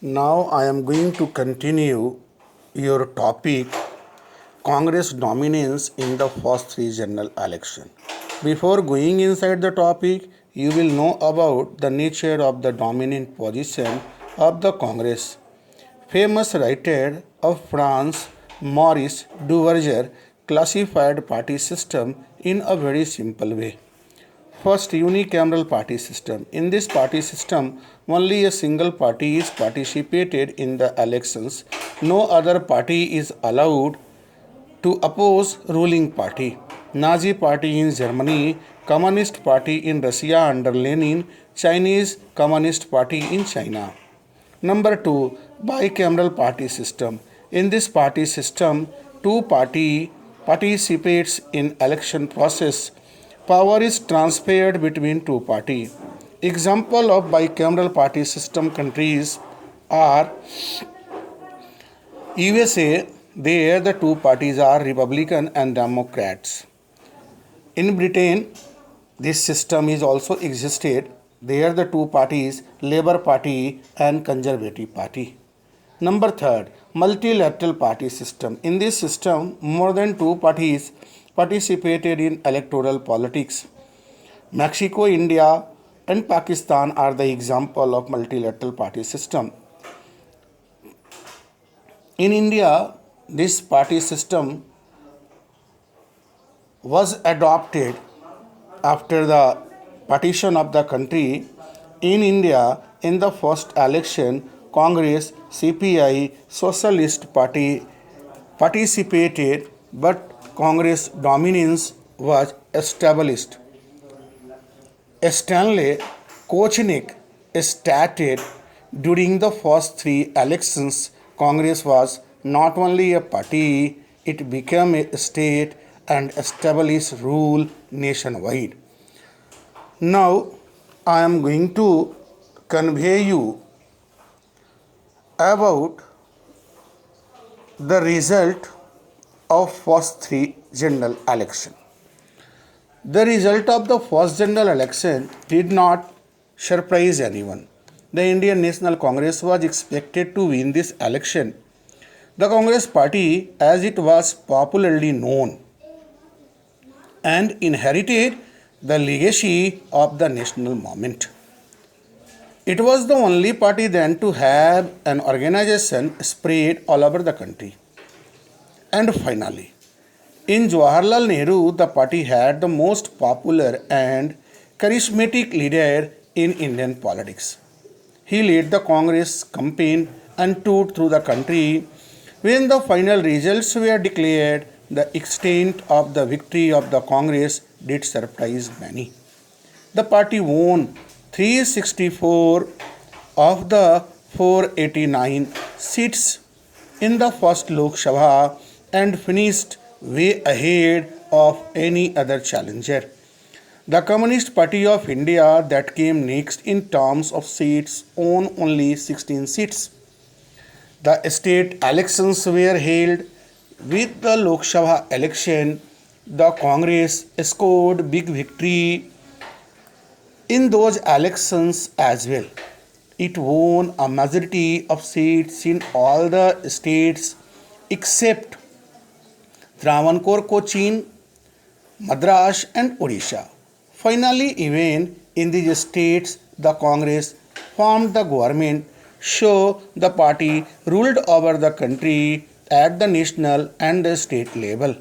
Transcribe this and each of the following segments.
Now I am going to continue your topic Congress dominance in the first three general election. Before going inside the topic, you will know about the nature of the dominant position of the Congress. Famous writer of France, Maurice Duverger, classified party system in a very simple way. First, unicameral party system. In this party system, only a single party is participated in the elections. No other party is allowed to oppose ruling party. Nazi party in Germany, Communist party in Russia under Lenin, Chinese Communist party in China. Number 2, bicameral party system. In this party system, two party participates in election process. Power is transferred between two party. Example of bicameral party system countries are USA. There the two parties are Republican and Democrats. In Britain, this system is also existed. There the two parties, Labour Party and Conservative Party. Number 3, multilateral party system. In this system, more than two parties participated in electoral politics. Mexico, India and Pakistan are the example of multilateral party system. In India, this party system was adopted after the partition of the country. In India, in the first election, Congress, CPI, Socialist Party participated, but Congress dominance was established. Stanley Kochnik stated during the first three elections, Congress was not only a party, it became a state and established rule nationwide. Now, I am going to convey you about the result of first three general election. The result of the first general election did not surprise anyone. The Indian National Congress was expected to win this election. The Congress Party, as it was popularly known, and inherited the legacy of the national movement. It was the only party then to have an organization spread all over the country. And finally, in Jawaharlal Nehru, the party had the most popular and charismatic leader in Indian politics. He led the Congress campaign and toured through the country. When the final results were declared, the extent of the victory of the Congress did surprise many. The party won 364 of the 489 seats in the first Lok Sabha and finished way ahead of any other challenger. The Communist Party of India, that came next in terms of seats, won only 16 seats. The state elections were held. With the Lok Sabha election, the Congress scored big victory in those elections as well. It won a majority of seats in all the states except Travancore, Cochin, Madras and Odisha. Finally, even in these states, the Congress formed the government, so the party ruled over the country at the national and the state level.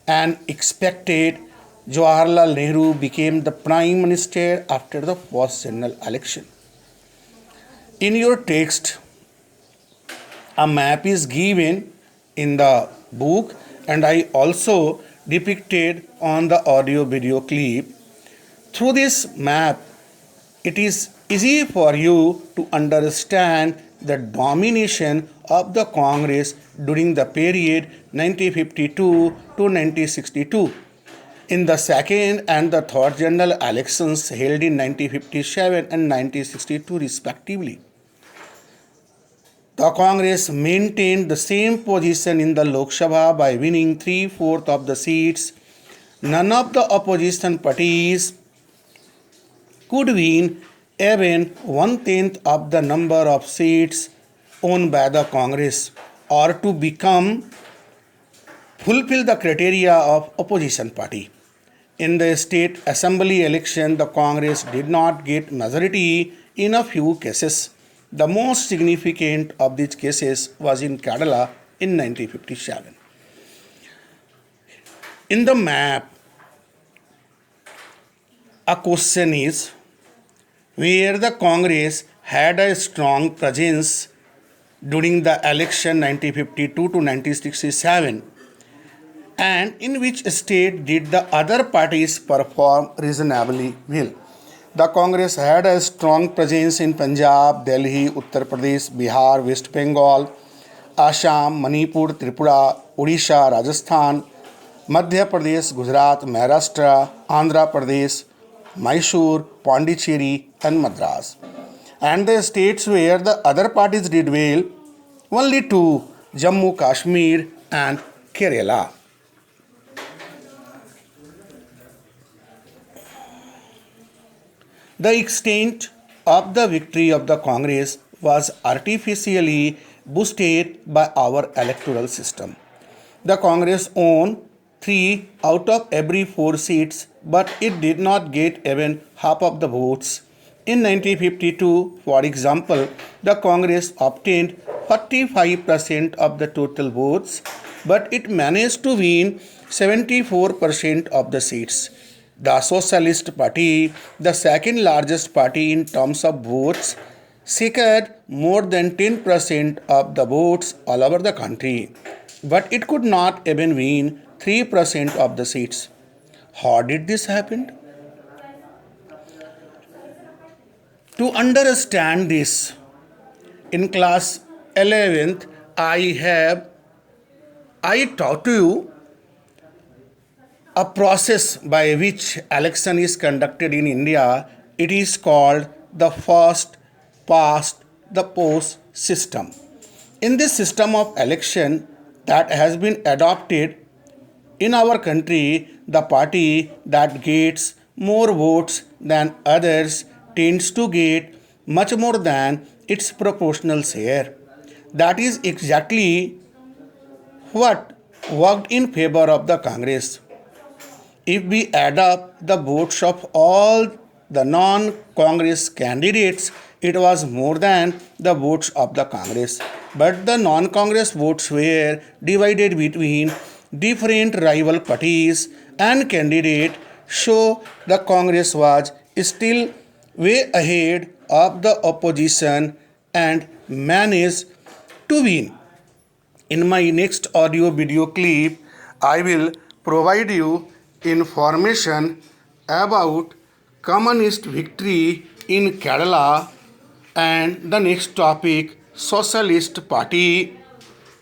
And expected Jawaharlal Nehru became the Prime Minister after the first general election. In your text, a map is given in the book, and I also depicted on the audio video clip. Through this map, it is easy for you to understand the domination of the Congress during the period 1952 to 1962. In the second and the third general elections held in 1957 and 1962 respectively, the Congress maintained the same position in the Lok Sabha by winning 3/4 of the seats. None of the opposition parties could win even 1/10 of the number of seats owned by the Congress or to become fulfill the criteria of opposition party. In the state assembly election, the Congress did not get majority in a few cases. The most significant of these cases was in Kerala in 1957. In the map, a question is where the Congress had a strong presence during the election 1952 to 1967, and in which state did the other parties perform reasonably well. The Congress had a strong presence in Punjab, Delhi, Uttar Pradesh, Bihar, West Bengal, Assam, Manipur, Tripura, Odisha, Rajasthan, Madhya Pradesh, Gujarat, Maharashtra, Andhra Pradesh, Mysore, Pondicherry, and Madras. And the states where the other parties did well, only two, Jammu Kashmir and Kerala. The extent of the victory of the Congress was artificially boosted by our electoral system. The Congress won 3 out of every 4 seats, but it did not get even half of the votes. In 1952, for example, the Congress obtained 45% of the total votes, but it managed to win 74% of the seats. The Socialist Party, the second largest party in terms of votes, secured more than 10% of the votes all over the country, but it could not even win 3% of the seats. How did this happen? To understand this, in class 11th, I taught you a process by which election is conducted in India. It is called the first past the post system. In this system of election that has been adopted in our country, the party that gets more votes than others tends to get much more than its proportional share. That is exactly what worked in favor of the Congress. If we add up the votes of all the non-Congress candidates, it was more than the votes of the Congress. But the non-Congress votes were divided between different rival parties and candidates, so the Congress was still way ahead of the opposition and managed to win. In my next audio video clip, I will provide you information about communist victory in Kerala and the next topic, Socialist Party